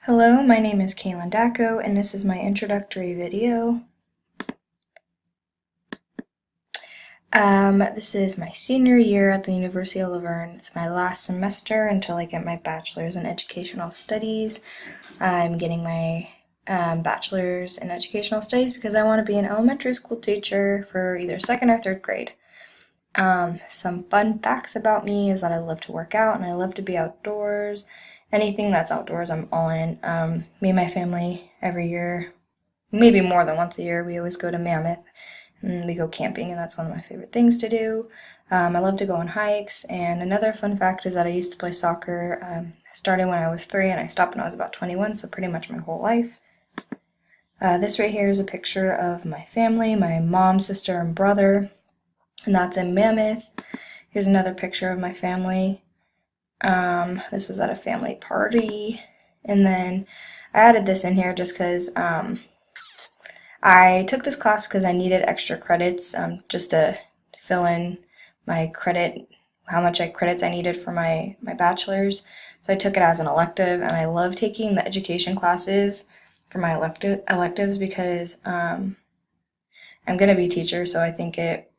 Hello, my name is Kaylin Dacko, and this is my introductory video. This is my senior year at the University of La Verne. It's my last semester until I get my bachelor's in educational studies. I'm getting my bachelor's in educational studies because I want to be an elementary school teacher for either second or third grade. Some fun facts about me is that I love to work out and I love to be outdoors. Anything that's outdoors, I'm all in. Me and my family, every year, maybe more than once a year, we always go to Mammoth and we go camping, and that's one of my favorite things to do. I love to go on hikes, and another fun fact is that I used to play soccer. I started when I was 3 and I stopped when I was about 21, so pretty much my whole life. This right here is a picture of my family, my mom, sister, and brother, and that's in Mammoth. Here's another picture of my family. This was at a family party, and then I added this in here just because I took this class because I needed extra credits just to fill in my credit, how much credits I needed for my bachelor's. So I took it as an elective, and I love taking the education classes for my electives because I'm going to be a teacher, so I think it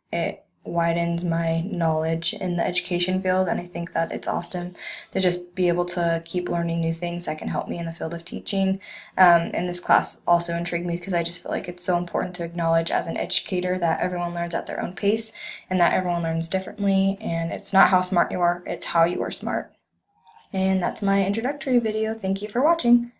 widens my knowledge in the education field, and I think that it's awesome to just be able to keep learning new things that can help me in the field of teaching. And this class also intrigued me because I just feel like it's so important to acknowledge as an educator that everyone learns at their own pace and that everyone learns differently, and it's not how smart you are, it's how you are smart. And that's my introductory video. Thank you for watching.